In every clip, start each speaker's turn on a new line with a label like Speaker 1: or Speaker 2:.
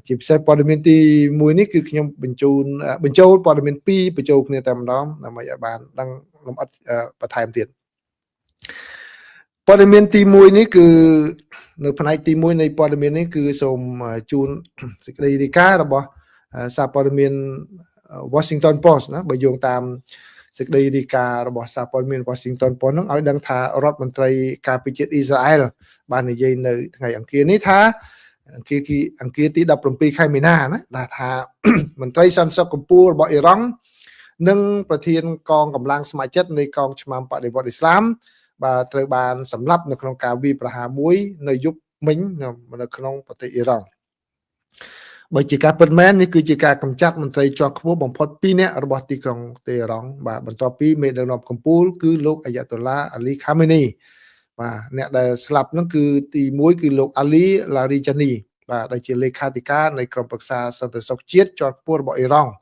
Speaker 1: ជាពិសេសព័ត៌មានទី1នេះគឺខ្ញុំបញ្ចូលព័ត៌មាន2បញ្ចូលគ្នាតែម្ដងដើម្បីឲ្យបានដឹងលម្អិតបន្ថែមទៀតព័ត៌មានទី1នេះគឺនៅផ្នែកទី1នៃព័ត៌មាននេះគឺសូមជូនសេចក្តីរាយការណ៍របស់សារព័ត៌មាន Washington Post ណាបើយោងតាមសេចក្តីរាយការណ៍របស់សារព័ត៌មាន Washington Post ហ្នឹងឲ្យដឹងថារដ្ឋមន្ត្រីការពារជាតិអ៊ីស្រាអែលបាននិយាយនៅថ្ងៃអង្គារនេះថាអង្គារទី17ខែមីនាណាថាមន្ត្រីសន្តិសុខកម្ពុជារបស់អ៊ីរ៉ង់និងប្រធានកងកម្លាំងស្ម័គ្រចិត្តនៃកងឆ្មាំបដិវត្តន៍អ៊ីស្លាមបាទត្រូវបានសម្លាប់នៅក្នុងការវាយប្រហារមួយនៅយប់មិញនៅក្នុងប្រទេសអ៊ីរ៉ង់បើជាការពិតមែននេះគឺជាការកម្ចាត់មន្ត្រីជាន់ខ្ពស់បំផុត2នាក់របស់ទីក្រុងតេហឺរ៉ង់បាទបន្ទាប់ពីមេដឹកនាំកម្ពុជាគឺលោកអាយ៉ាតូឡាអាលីខាមេនីបាទអ្នកដែលស្លាប់ហ្នឹងគឺទី1គឺលោកអាលីឡារីចានីបាទដែលជាលេខាធិការនៃក្រុមប្រឹក្សាសន្តិសុខជាតិជាន់ខ្ពស់របស់អ៊ីរ៉ង់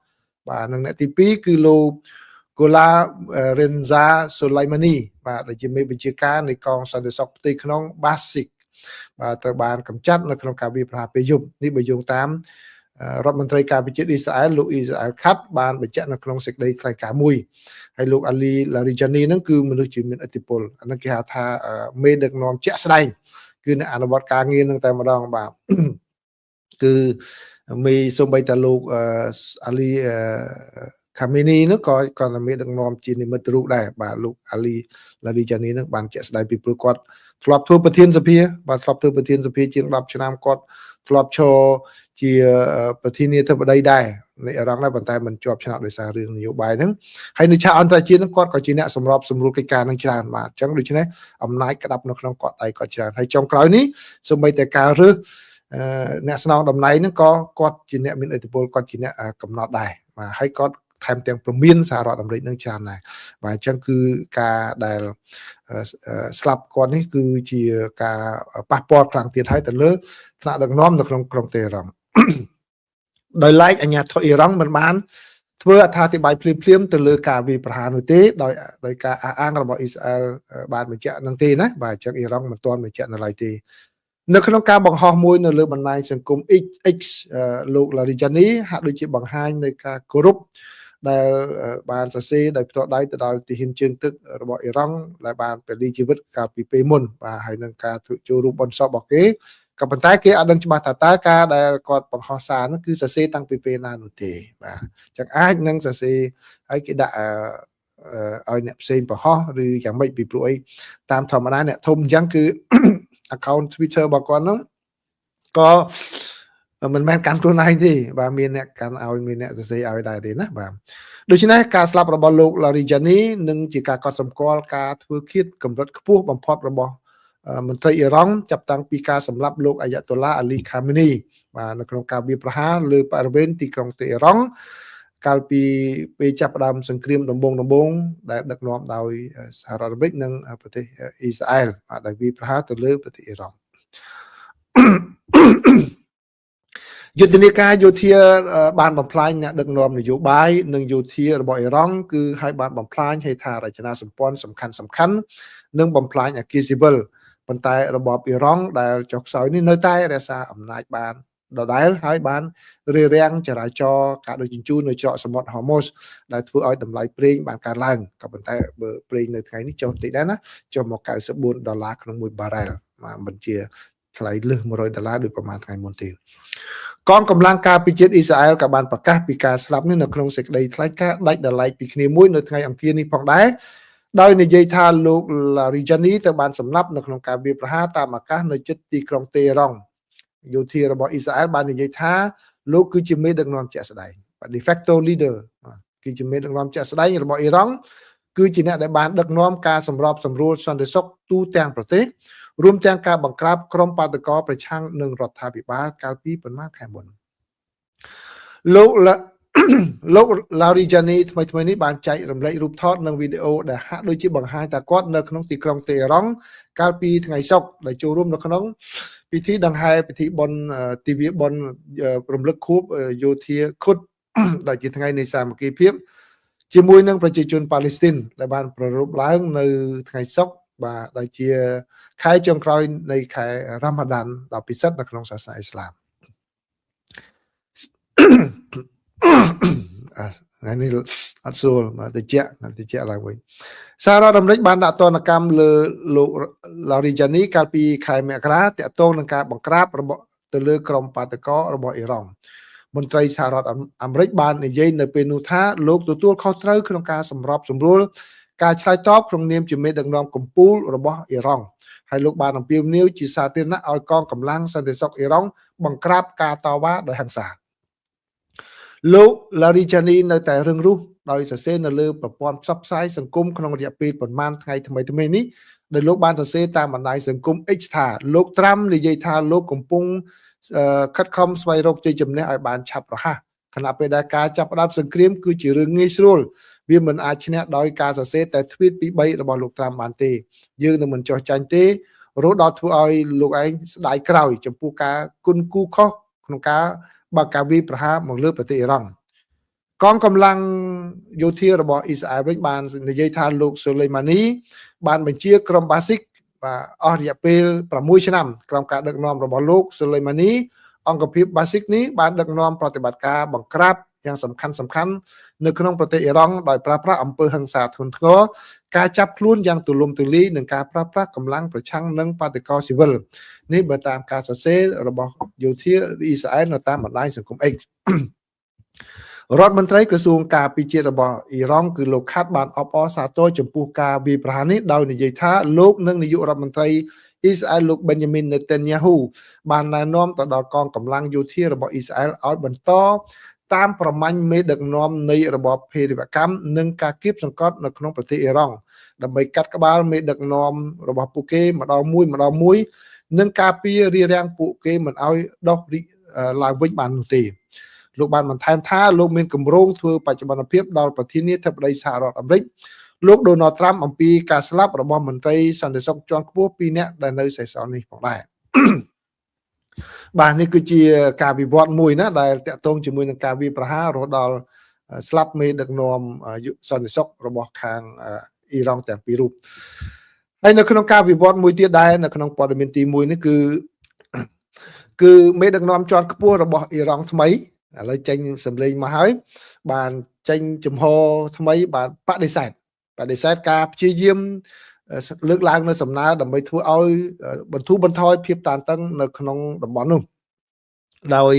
Speaker 1: បាទនិងអ្នកទី2គឺលោកកូឡារិនហ្សាសូឡៃម៉ានីបាទដែលជាមេបញ្ជាការនៃកងសន្តិសុខផ្ទៃក្នុងបាស៊ីកបាទត្រូវបានកម្ចាត់នៅក្នុងការវាយប្រហារពេលយប់នេះបើយោងតាមរដ្ឋមន្ត្រីការពារជាតិអ៊ីស្រាអែលលោកអ៊ីស្រាអែលខាត់បានបញ្ជាក់នៅក្នុងសេចក្តីថ្លែងការណ៍មួយហើយលោកអាលីឡារីចានីហ្នឹងគឺមនុស្សជាមានឥទ្ធិពលអានេះគេហៅថាមេដឹកនាំជាក់ស្ដែងគឺអ្នកអនុវត្តការងារនឹងតែម្ដងបាទគឺមេសូម្បីតែលោកអាលីខាមីនីនោះក៏គាត់មេដឹកនាំជានិមិត្តរូបដែរបាទលោកអាលីឡារីចានីនឹងបានជាក់ស្ដែងពីព្រោះគាត់ធ្លាប់ធ្វើប្រធានសភាបាទធ្លាប់ធ្វើប្រធានសភាជាង10ឆ្នាំគាត់ធ្លាប់ឈរជាប្រធានាធិបតីដែរនៃអឺរ៉ង់ដែរប៉ុន្តែមិនជាប់ឆ្នោតដោយសាររឿងនយោបាយហ្នឹងហើយនៅឆាកអន្តរជាតិហ្នឹងគាត់ក៏ជាអ្នកសម្របសម្រួលកិច្ចការនឹងច្រើនបាទអញ្ចឹងដូច្នេះអំណាចក្តាប់នៅក្នុងគាត់ដៃគាត់ច្រើនហើយចុងក្រោយនេះសូម្បីតែការរើសអ្នកស្នងតំណែងហ្នឹងក៏គាត់ជាអ្នកមានឥទ្ធិពលគាត់ជាអ្នកកំណត់ដែរបាទហើយគាត់ថែមទាំងព្រមានសហរដ្ឋអាមេរិកនឹងច្រើនដែរបាទអញ្ចឹងគឺការដែលស្លាប់គាត់នេះគឺជាការប៉ះពាល់ខ្លាំងទៀតហើយទៅលើថ្នាក់ដឹកនាំនៅក្នុងក្រុងតេហឺរ៉ង់ដោយឡែកអាញាធិបតេយ្យអ៊ីរ៉ង់មិនបានធ្វើអត្ថាធិប្បាយភ្លាមៗទៅលើការវាយប្រហារនោះទេដោយការអះអាងរបស់អ៊ីស្រាអែលបានបញ្ជាក់នឹងទេណាបាទអញ្ចឹងអ៊ីរ៉ង់មិនទាន់បញ្ជាក់នៅឡើយទេនៅក្នុងការបង្ហោះមួយនៅលើបណ្ដាញសង្គម X លោកឡារីចានីហាក់ដូចជាបង្ហាញនៅការគោរពដែលបានសរសេរដោយផ្ទាល់ដៃទៅដល់ទាហានជើងទឹករបស់អ៊ីរ៉ង់ដែលបានពលីជីវិតកាលពីពេលមុនបាទហើយនឹងការចូលរួមបុណ្យសពរបស់គេក៏ប៉ុន្តែគេអត់ដឹងច្បាស់ថាតើការដែលគាត់បង្ហោះសារនោះគឺសរសេរតាំងពីពេលណានោះទេបាទអញ្ចឹងអាចនឹងសរសេរហើយគេដាក់ឲ្យអ្នកផ្សេងបង្ហោះឬយ៉ាងម៉េចពីព្រោះអីតាមធម្មតាអ្នកធំអញ្ចឹងគឺ account Twitter របស់គាត់នោះក៏មិនមែនកាន់ខ្លួនឯងទេបាទមានអ្នកកាន់ឲ្យមានអ្នកសរសេរឲ្យដែរទេណាបាទដូច្នេះការស្លាប់របស់លោកឡារីចានីនឹងជាការកត់សម្គាល់ការធ្វើឃាតកម្រិតខ្ពស់បំផុតរបស់មន្ត្រីអ៊ីរ៉ង់ចាប់តាំងពីការសម្លាប់លោកអាយ៉ាតូឡាអាលីខាមីនីបាទនៅក្នុងការវាយប្រហារលើបរិវេណទីក្រុងតេហឺរ៉ង់កាលពីពេលចាប់ផ្ដើមសង្គ្រាមដំបូងដែលដឹកនាំដោយសហរដ្ឋអាមេរិកនិងប្រទេសអ៊ីស្រាអែលបាទដែលវាយប្រហារទៅលើប្រទេសអ៊ីរ៉ង់យុទ្ធនាការយោធាបានបំផ្លាញអ្នកដឹកនាំនយោបាយនិងយោធារបស់អ៊ីរ៉ង់គឺឲ្យបានបំផ្លាញហេដ្ឋារចនាសម្ព័ន្ធសំខាន់និងបំផ្លាញអគារស៊ីវិលប៉ុន្តែរបបអ៊ីរ៉ង់ដែលចុះខ្សោយនេះនៅតែរក្សាអំណាចបានដដែលហើយបានរារាំងចរាចរណ៍ការដឹកជញ្ជូននៅច្រកសមុទ្រហូម៉ូសដែលធ្វើឲ្យតម្លៃប្រេងបានកើនឡើងក៏ប៉ុន្តែបើប្រេងនៅថ្ងៃនេះចុះតិចដែរណាចុះមក$94ក្នុង1បារ៉ែលមិនជាថ្លៃលើស$100ដូចប្រហែលថ្ងៃមុនទេកងកម្លាំងការពារជាតិអ៊ីស្រាអែលក៏បានប្រកាសពីការស្លាប់នេះនៅក្នុងសេចក្តីថ្លែងការណ៍ដាច់ដោយឡែកពីគ្នាមួយនៅថ្ងៃអង្គារនេះផងដែរដោយនិយាយថាលោកឡារីចានីត្រូវបានសម្លាប់នៅក្នុងការវាយប្រហារតាមអាកាសនៅជិតទីក្រុងតេហឺរ៉ង់យោធារបស់អ៊ីស្រាអែលបាននិយាយថាលោកគឺជាមេដឹកនាំជាក់ស្ដែង de facto leader គឺជាមេដឹកនាំជាក់ស្ដែងរបស់អ៊ីរ៉ង់គឺជាអ្នកដែលបានដឹកនាំការសម្របសម្រួលសន្តិសុខទូទាំងប្រទេសរួមទាំងការបង្ក្រាបក្រុមបាតុករប្រឆាំងនឹងរដ្ឋាភិបាលកាលពីប៉ុន្មានខែមុនលោកឡារីចានីថ្មីនេះបានចែករំលែករូបថតនិងវីដេអូដែលហាក់ដូចជាបង្ហាញថាគាត់នៅក្នុងទីក្រុងតេហឺរ៉ង់កាលពីថ្ងៃសុក្រដែលចូលរួមនៅក្នុងពិធីដង្ហែពិធីបុណ្យទិវាបុណ្យរំលឹកខួបយោធាខុដដែលជាថ្ងៃនៃសាមគ្គីភាពជាមួយនឹងប្រជាជនប៉ាឡេស្ទីនដែលបានប្រារព្ធឡើងនៅថ្ងៃសុក្របាទដែលជាខែចុងក្រោយនៃខែរ៉ាម៉ាឌានដ៏ពិសិដ្ឋនៅក្នុងសាសនាអ៊ីស្លាម ថ្ងៃនេះអត់ស្រួលបាទតិចឡើងវិញសាររដ្ឋអាមេរិកបានដាក់ទណ្ឌកម្មលើលោក Larijani កាលពីខែមករាទាក់ទងនឹងការបង្ក្រាបរបស់ទៅលើក្រុមបាតកោរបស់អ៊ីរ៉ង់មន្ត្រីសហរដ្ឋអាមេរិកបាននិយាយនៅពេលនោះថាលោកទទួលខុសត្រូវក្នុងការសម្របសម្រួលការឆ្លើយតបក្នុងនាមជាមេដឹកនាំកម្ពុជារបស់អ៊ីរ៉ង់ហើយលោកបានអំពាវនាវជាសាធារណៈឲ្យកងកម្លាំងសន្តិសុខអ៊ីរ៉ង់បង្ក្រាបការតវ៉ាដោយហិង្សាលោក Larijani នៅតែរឹងរូសដោយសរសេរនៅលើប្រព័ន្ធផ្សព្វផ្សាយសង្គមក្នុងរយៈពេលប្រមាណថ្ងៃថ្មីនេះដោយលោកបានសរសេរតាមបណ្ដាញសង្គម X ថាលោកត្រាំនិយាយថាលោកកំពុងខិតខំស្វែងរកជ័យជំនះឲ្យបានឆាប់រហ័សខណៈពេលដែលការចាប់ផ្ដើមសង្គ្រាមគឺជារឿងងាយស្រួលវាមិនអាចឈ្នះដោយការសរសេរតែទ្វីតពី3របស់លោកត្រាំបានទេយើងនឹងមិនចោះចាញ់ទេរហូតដល់ធ្វើឲ្យលោកឯងស្ដាយក្រោយចំពោះការគុណគូខុសក្នុងការបើកការវាយប្រហារមកលើប្រទេសអ៊ីរ៉ង់កងកម្លាំងយោធារបស់អ៊ីស្រាអែលវិញបាននិយាយថាលោកសូឡេម៉ានីបានបញ្ជាក្រុមបាស៊ីកបាទអស់រយៈពេល6ឆ្នាំក្រោមការដឹកនាំរបស់លោកសូឡេម៉ានីអង្គភាពបាស៊ីកនេះបានដឹកនាំប្រតិបត្តិការបង្ក្រាបយ៉ាងសំខាន់នៅក្នុងប្រទេសអ៊ីរ៉ង់ដោយប្រើប្រាស់អំពើហិង្សាធ្ងន់ធ្ងរការចាប់ខ្លួនយ៉ាងទូលំទូលាយនិងការប្រើប្រាស់កម្លាំងប្រឆាំងនឹងបាតកោស៊ីវិលនេះបើតាមការសរសេររបស់យោធាអ៊ីស្រាអែលនៅតាមបណ្ដាញសង្គម X រដ្ឋមន្ត្រីក្រសួងការពារជាតិរបស់អ៊ីរ៉ង់គឺលោកខាត់បានអបអរសាទរចំពោះការវាយប្រហារនេះដោយនិយាយថាលោកនិងនាយករដ្ឋមន្ត្រីអ៊ីស្រាអែលលោក Benjamin Netanyahu បានណែនាំទៅដល់កងកម្លាំងយោធារបស់អ៊ីស្រាអែលឲ្យបន្តតាមប្រមាញ់មេដឹកនាំនៃរបបភេរវកម្មនិងការគៀបសង្កត់នៅក្នុងប្រទេសអ៊ីរ៉ង់ដើម្បីកាត់ក្បាលមេដឹកនាំរបស់ពួកគេម្ដងមួយនិងការពាររារាំងពួកគេមិនឲ្យដុះឡើងវិញបាននោះទេលោកបានបន្ថែមថាលោកមានគម្រោងធ្វើបច្ចុប្បន្នភាពដល់ប្រធានាធិបតីសហរដ្ឋអាមេរិកលោក Donald Trump អំពីការស្លាប់របស់មន្ត្រីសន្តិសុខជាន់ខ្ពស់2នាក់ដែលនៅសេសសល់នេះផងដែរបាទនេះគឺជាការវិវត្តមួយណាដែលតាក់ទងជាមួយនឹងការវាយប្រហាររហូតដល់ស្លាប់មេដឹកនាំសន្តិសុខរបស់ខាងអ៊ីរ៉ង់ទាំងពីររូបហើយនៅក្នុងការវិវត្តមួយទៀតដែរនៅក្នុងព័ត៌មានទី1នេះគឺមេដឹកនាំជាន់ខ្ពស់របស់អ៊ីរ៉ង់ថ្មីឥឡូវចេញសម្លេងមកហើយបានចេញចំហថ្មីបានបដិសេធការព្យាយាមលើកឡើងនៅសំណើដើម្បីធ្វើឲ្យបន្ធូរបន្ថយភាពតានតឹងនៅក្នុងតំបន់នោះដោយ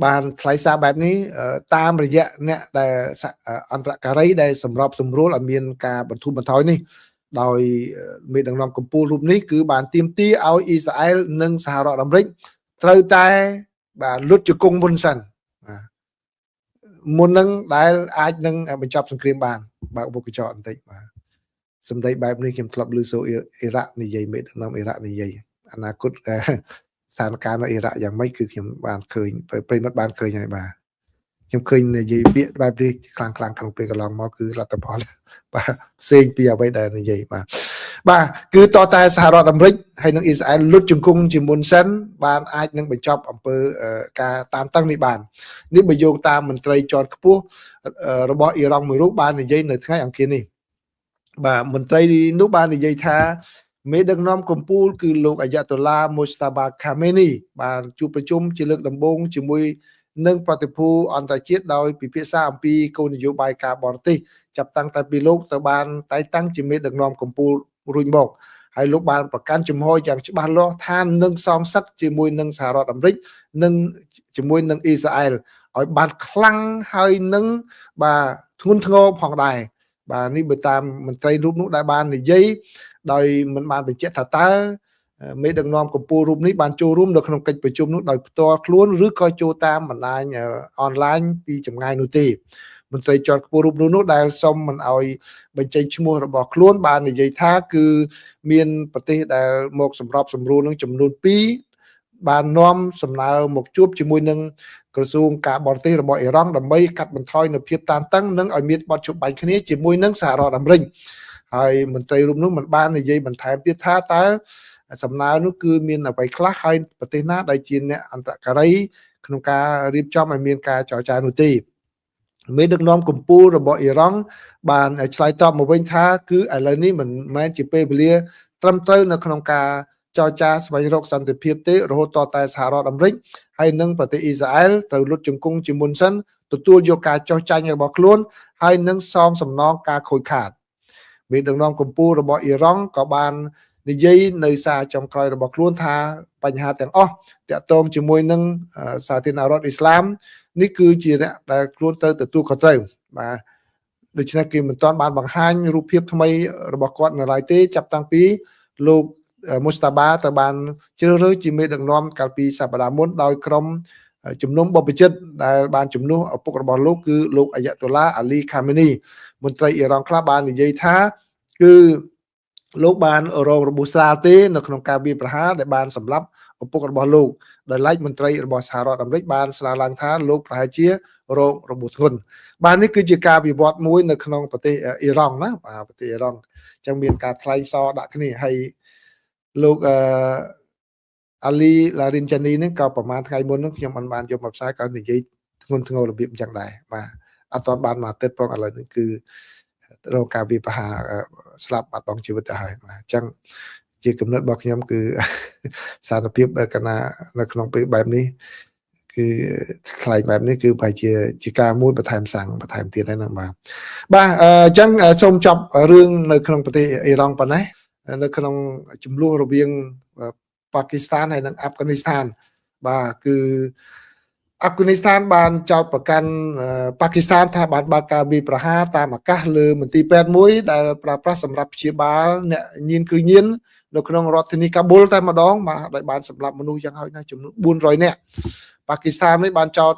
Speaker 1: បានថ្លែងសារបែបនេះតាមរយៈអ្នកដែលអន្តរការីដែលសម្របសម្រួលឲ្យមានការបន្ធូរបន្ថយនេះដោយមេដឹកនាំកម្ពុជារូបនេះគឺបានទាមទារឲ្យអ៊ីស្រាអែលនិងសហរដ្ឋអាមេរិកត្រូវតែបាទលុតជង្គង់មុនសិនមុននឹងដែលអាចនឹងបញ្ចប់សង្គ្រាមបានបើកមុខកញ្ចក់បន្តិចបាទសម្ដីបែបនេះខ្ញុំធ្លាប់ឮសូអ៊ីរ៉ាក់និយាយមេដឹកនាំអ៊ីរ៉ាក់និយាយអនាគតស្ថានភាពនៅអ៊ីរ៉ាក់យ៉ាងម៉េចគឺខ្ញុំបានឃើញប្រិមិត្តបានឃើញហើយបាទខ្ញុំឃើញនិយាយពាក្យបែបនេះខ្លាំងក្នុងពេលកន្លងមកគឺលទ្ធផលបាទផ្សេងពីអ្វីដែលនិយាយបាទគឺតតែសហរដ្ឋអាមេរិកហើយនិងអ៊ីស្រាអែលលុតជង្គង់ជាមុនសិនបានអាចនឹងបញ្ចប់អំពើការតានតឹងនេះបាននេះបើយោងតាមមន្ត្រីជាន់ខ្ពស់របស់អ៊ីរ៉ង់មួយរូបបាននិយាយនៅថ្ងៃអង្គារនេះបាទមន្ត្រីនោះបាននិយាយថាមេដឹកនាំកម្ពុជាគឺលោកអាយ៉ាតូឡា មូស្តាបា ខាមេនីបានជួបប្រជុំជាលើកដំបូងជាមួយនឹងប្រតិភូអន្តរជាតិដោយពិភាក្សាអំពីគោលនយោបាយការបរទេសចាប់តាំងតែពីលោកទៅបានតែងតាំងជាមេដឹកនាំកម្ពុជារួចមកហើយលោកបានប្រកាន់ជំហរយ៉ាងច្បាស់លាស់ថានឹងសងសឹកជាមួយនឹងសហរដ្ឋអាមេរិកនិងជាមួយនឹងអ៊ីស្រាអែលឲ្យបានខ្លាំងហើយនឹងបាទធ្ងន់ធ្ងរផងដែរបាទនេះបើតាមមន្ត្រីរូបនោះដែលបាននិយាយដោយមិនបានបញ្ជាក់ថាតើមេដឹកនាំកម្ពុជារូបនេះបានចូលរួមនៅក្នុងកិច្ចប្រជុំនោះដោយផ្ទាល់ខ្លួនឬក៏ចូលតាមបណ្ដាញអនឡាញពីចម្ងាយនោះទេមន្ត្រីជាន់ខ្ពស់រូបនោះដែលសុំមិនអោយបញ្ចេញឈ្មោះរបស់ខ្លួនបាននិយាយថាគឺមានប្រទេសដែលមកសម្របសម្រួលនឹងចំនួន2បាននាំសំណើមកជួបជាមួយនឹងក្រសួងការបរទេសរបស់អ៊ីរ៉ង់ដើម្បីកាត់បន្ថយនូវភាពតានតឹងនិងឲ្យមានបទជប់បាញ់គ្នាជាមួយនឹងសហរដ្ឋអាមេរិកហើយមន្ត្រីរូបនោះមិនបាននិយាយបន្ថែមទៀតថាតើសំណើនោះគឺមានអ្វីខ្លះហើយប្រទេសណាដែលជាអ្នកអន្តរការីក្នុងការរៀបចំឲ្យមានការចរចានោះទេមេដឹកនាំកម្ពុជារបស់អ៊ីរ៉ង់បានឆ្លើយតបមកវិញថាគឺឥឡូវនេះមិនមែនជាពេលវេលាត្រឹមត្រូវនៅក្នុងការចរចាស្វែងរកសន្តិភាពទេរហូតតតែសហរដ្ឋអាមេរិក ហើយនឹងប្រទេសអ៊ីស្រាអែលត្រូវលុតជង្គង់ជាមុនសិនទទួលយកការចោះចាញ់របស់ខ្លួនហើយនឹងសងសំណងការខូចខាតមេដឹកនាំកម្ពុជារបស់អ៊ីរ៉ង់ក៏បាននិយាយនៅសារចំក្រោយរបស់ខ្លួនថាបញ្ហាទាំងអស់តាក់ទងជាមួយនឹងសាធារណរដ្ឋអ៊ីស្លាមនេះគឺជាអ្នកដែលខ្លួនត្រូវទទួលខុសត្រូវបាទដូច្នេះគេមិនទាន់បានបង្ហាញរូបភាពថ្មីរបស់គាត់នៅឡើយទេចាប់តាំងពីលោកមូស្តាបាត្រូវបានជ្រើសរើសជាមេដឹកនាំកាលពីសប្តាហ៍មុនដោយក្រុមជំនុំបព្វជិតដែលបានជំនួសឪពុករបស់លោកគឺលោកអាយ៉ាតុលាអាលីខាមេនីមន្ត្រីអ៊ីរ៉ង់ខ្លះបាននិយាយថាគឺលោកបានរងរបួសស្រាលទេនៅក្នុងការវាយប្រហារដែលបានសម្លាប់ឪពុករបស់លោកដោយឡែកមន្ត្រីរបស់សហរដ្ឋអាមេរិកបានស្នើឡើងថាលោកប្រហែលជារងរបួសធ្ងន់បាទនេះគឺជាការវិវត្តមួយនៅក្នុងប្រទេសអ៊ីរ៉ង់ណាបាទប្រទេសអ៊ីរ៉ង់អញ្ចឹងមានការថ្លែងសរដាក់គ្នាហើយលោកអាលីឡារីនចានីនឹងក៏ប្រហែលថ្ងៃមុននឹងខ្ញុំបានយកមកផ្សាយក៏និយាយធ្ងន់ធ្ងររបៀបអញ្ចឹងដែរបាទអត់ទាន់បានមកទឹកផងឥឡូវនេះគឺរងការវាយប្រហារស្លាប់បាត់បង់ជីវិតទៅហើយបាទអញ្ចឹងជាគំនិតរបស់ខ្ញុំគឺសារភាពកណានៅក្នុងពេលបែបនេះគឺថ្លែងបែបនេះគឺប្រហែលជាការមួយបន្ថែមសាំងបន្ថែមទៀតហើយហ្នឹងបាទអញ្ចឹងសូមចប់រឿងនៅក្នុងប្រទេសអ៊ីរ៉ង់ប៉ុណ្ណេះនៅក្នុងចំនួនរវាងប៉ាគីស្ថានហើយនិងអាហ្វហ្គានីស្ថានបាទគឺអាហ្វហ្គានីស្ថានបានចោទប្រកាន់ប៉ាគីស្ថានថាបានបើកការវាយប្រហារតាមអាកាសលើមន្ទីរពេទ្យមួយដែលប្រើប្រាស់សម្រាប់ព្យាបាលអ្នកញៀនគ្រឿងញៀននៅក្នុងរដ្ឋធានីកាប៊ុលតែម្ដងបាទដោយបានសម្លាប់មនុស្សយ៉ាងហោចណាស់ចំនួន400នាក់ប៉ាគីស្ថាននេះបានចោទ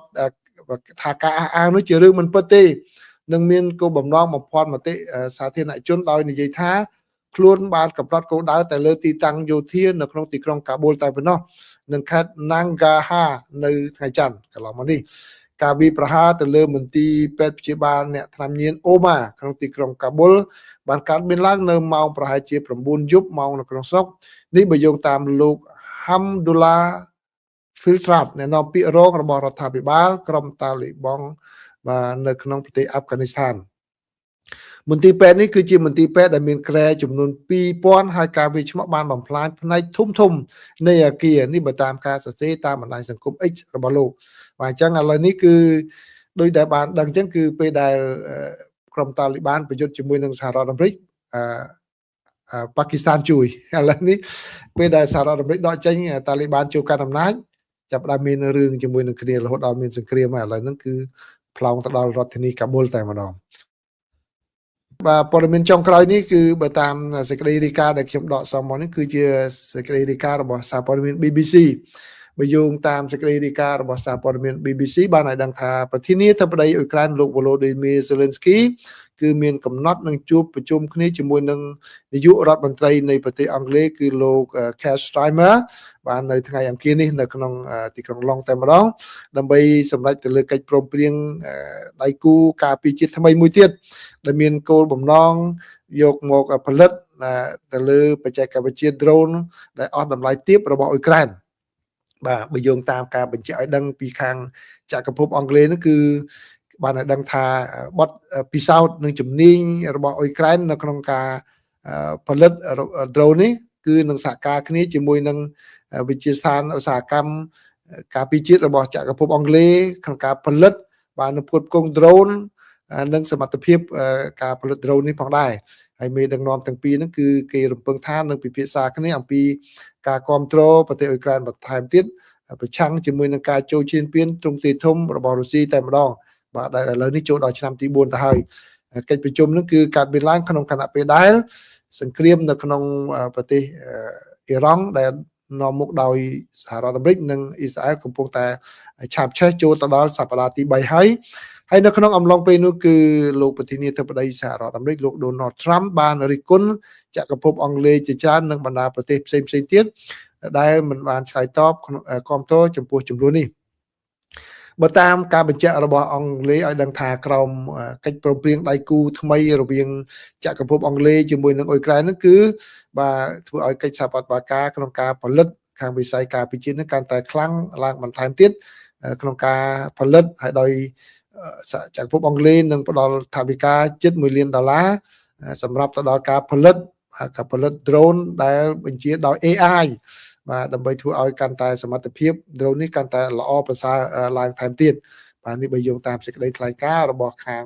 Speaker 1: ថាការអះអាងនោះជារឿងមិនពិតទេនឹងមានគោលបំណងបំភាន់មតិសាធារណជនដោយនិយាយថាខ្លួនបានកំណត់គោលដៅតែលើទីតាំងយោធានៅក្នុងទីក្រុងកាប៊ុលតែប៉ុណ្ណោះនឹងខេត្ត Nangarhar នៅថ្ងៃច័ន្ទកន្លងមកនេះការវាយប្រហារទៅលើមន្ទីរពេទ្យព្យាបាលអ្នកថ្នាំញៀនអូម៉ាក្នុងទីក្រុងកាប៊ុលបានកើតមានឡើងនៅម៉ោងប្រហែលជា9យប់ម៉ោងនៅក្នុងស្រុកនេះបើយោងតាមលោក Hamdullah Filtrat អ្នកនាំពាក្យរងរបស់រដ្ឋាភិបាលក្រុមតាលីបង់បាទនៅក្នុងប្រទេសអាហ្វហ្គានីស្ថានមន្ទីរពេទ្យនេះគឺជាមន្ទីរពេទ្យដែលមានគ្រែចំនួន2000ហើយការវាយឆ្មក់បានបំផ្លាញផ្នែកធំនៃអាគារនេះបើតាមការសរសេរតាមបណ្ដាញសង្គម X របស់លោកបាទអញ្ចឹងឥឡូវនេះគឺដោយដែលបានដឹងអញ្ចឹងគឺពេលដែលក្រុមតាលីបានប្រយុទ្ធជាមួយនឹងសហរដ្ឋអាមេរិកប៉ាគីស្ថានជួយឥឡូវនេះពេលដែលសហរដ្ឋអាមេរិកដកចេញតាលីបានចូលកាន់អំណាចចាប់ដើមមានរឿងជាមួយនឹងគ្នារហូតដល់មានសង្គ្រាមហើយឥឡូវហ្នឹងគឺផ្លោងទៅដល់រដ្ឋធានីកាប៊ុលតែម្ដងបាទព័ត៌មានចុងក្រោយនេះគឺបើតាមសេចក្តីរាយការណ៍ដែលខ្ញុំដកសំមកនេះគឺជាសេចក្តីរាយការណ៍របស់សារព័ត៌មាន BBC បើយោងតាមសេចក្តីរាយការណ៍របស់សារព័ត៌មាន BBC បានឲ្យដឹងថាប្រធានាធិបតីអ៊ុយក្រែនលោក Volodymyr Zelensky គឺមានកំណត់នឹងជួបប្រជុំគ្នាជាមួយនឹងនាយករដ្ឋមន្ត្រីនៃប្រទេសអង់គ្លេសគឺលោក Keir Starmer បាននៅថ្ងៃអង្គារនេះនៅក្នុងទីក្រុងឡុងតែម្ដងដើម្បីសម្រេចទៅលើកិច្ចព្រមព្រៀងដៃគូការពារជាតិថ្មីមួយទៀតដែលមានគោលបំណងយកមកផលិតទៅលើបច្ចេកវិទ្យា drone ដែលអស់តម្លៃទាបរបស់អ៊ុយក្រែនបាទបើយោងតាមការបញ្ជាក់ឲ្យដឹងពីខាងចក្រភពអង់គ្លេសនោះគឺបានឲ្យដឹងថាបទពិសោធន៍និងជំនាញរបស់អ៊ុយក្រែននៅក្នុងការផលិត drone នេះគឺនឹងសហការគ្នាជាមួយនឹងវិទ្យាស្ថានឧស្សាហកម្មការពារជាតិរបស់ចក្រភពអង់គ្លេសក្នុងការផលិតបានផ្គត់ផ្គង់ drone និងសមត្ថភាពការផលិត drone នេះផងដែរហើយមេដឹកនាំទាំងពីរហ្នឹងគឺគេរំពឹងថានឹងពិភាក្សាគ្នាអំពីការគ្រប់គ្រងប្រទេសអ៊ុយក្រែនបន្ថែមទៀតប្រឆាំងជាមួយនឹងការចូលឈានពានទ្រង់ទ្រាយធំរបស់រុស្ស៊ីតែម្ដងបាទដែលឥឡូវនេះចូលដល់ឆ្នាំទី4ទៅហើយកិច្ចប្រជុំនោះគឺកើតមានឡើងក្នុងគណៈពេលដែលសង្គ្រាមនៅក្នុងប្រទេសអ៊ីរ៉ង់ដែលនាំមុខដោយសហរដ្ឋអាមេរិកនិងអ៊ីស្រាអែលកំពុងតែឆាបឆេះចូលទៅដល់សប្តាហ៍ទី3ហើយនៅក្នុងអំឡុងពេលនោះគឺលោកប្រធានាធិបតីសហរដ្ឋអាមេរិកលោក Donald Trump បានរិះគន់ចក្រភពអង់គ្លេសជាច្រើននិងបណ្ដាប្រទេសផ្សេងៗទៀតដែលមិនបានឆ្លើយតបគាំទ្រចំពោះចំនួននេះបើតាមការបញ្ជាក់របស់អង់គ្លេសឲ្យដឹងថាក្រោមកិច្ចព្រមព្រៀងដៃគូថ្មីរវាងចក្រភពអង់គ្លេសជាមួយនឹងអ៊ុយក្រែននោះគឺបាទធ្វើឲ្យកិច្ចសហប្រតិបត្តិការក្នុងការផលិតខាងវិស័យការពារជាតិនេះកាន់តែខ្លាំងឡើងបន្ថែមទៀតក្នុងការផលិតហើយដោយចក្រភពអង់គ្លេសនឹងផ្ដល់ថវិកាជិត$1 លានសម្រាប់ទៅដល់ការផលិត drone ដែលបញ្ជាដោយ AI បាទដើម្បីធ្វើឲ្យកាន់តែសមត្ថភាព drone នេះកាន់តែល្អប្រសើរឡើងថែមទៀតបាទនេះបើយោងតាមសេចក្តីថ្លែងការណ៍របស់ខាង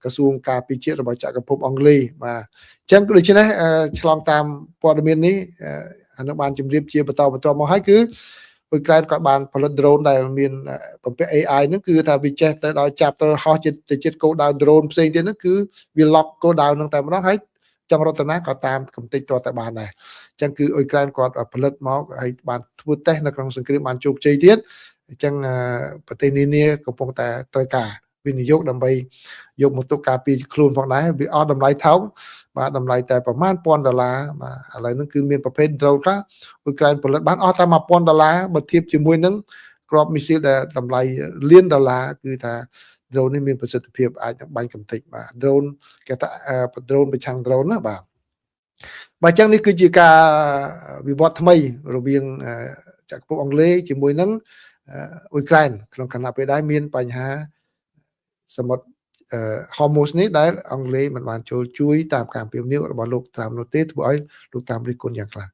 Speaker 1: ក្រសួងការពារជាតិរបស់ចក្រភពអង់គ្លេសបាទអញ្ចឹងដូច្នេះឆ្លងតាមព័ត៌មាននេះអានោះបានជម្រាបជាបន្តមកហើយគឺអ៊ុយក្រែនគាត់បានផលិត drone ដែលមានបំពាក់ AI ហ្នឹងគឺថាវាចេះទៅដល់ចាប់ទៅហោះទៅចិត្តគោលដៅ drone ផ្សេងទៀតហ្នឹងគឺវា lock គោលដៅហ្នឹងតែម្ដងហើយចង់រត់ទៅណាក៏តាមកំទេចទាល់តែបានដែរអញ្ចឹងគឺអ៊ុយក្រែនគាត់ផលិតមកហើយបានធ្វើតេស្តនៅក្នុងសង្គ្រាមបានជោគជ័យទៀតអញ្ចឹងប្រទេសនានាកំពុងតែត្រូវការវិនិយោគដើម្បីយកមកទុកការពារខ្លួនផងដែរវាអស់តម្លៃថោកបាទតម្លៃតែប្រមាណ$1000បាទឥឡូវហ្នឹងគឺមានប្រភេទ drone ខ្លះអ៊ុយក្រែនផលិតបានអស់តែ$1000បើធៀបជាមួយនឹងគ្រាប់មីស៊ីលដែលតម្លៃលាន$គឺថា drone នេះមានប្រសិទ្ធភាពអាចនឹងបាញ់កំទេចបាទ drone គេថា drone ប្រឆាំង drone ណាបាទអញ្ចឹងនេះគឺជាការវិវត្តថ្មីរវាងចក្រភពអង់គ្លេសជាមួយនឹងអ៊ុយក្រែនក្នុងខណៈពេលដែរមានបញ្ហាសមុទ្រHormuz នេះដែលអង់គ្លេសមិនបានចូលជួយតាមការពៀវនាវរបស់លោកត្រាំនោះទេធ្វើឲ្យលោកត្រាំរិះគន់យ៉ាងខ្លាំង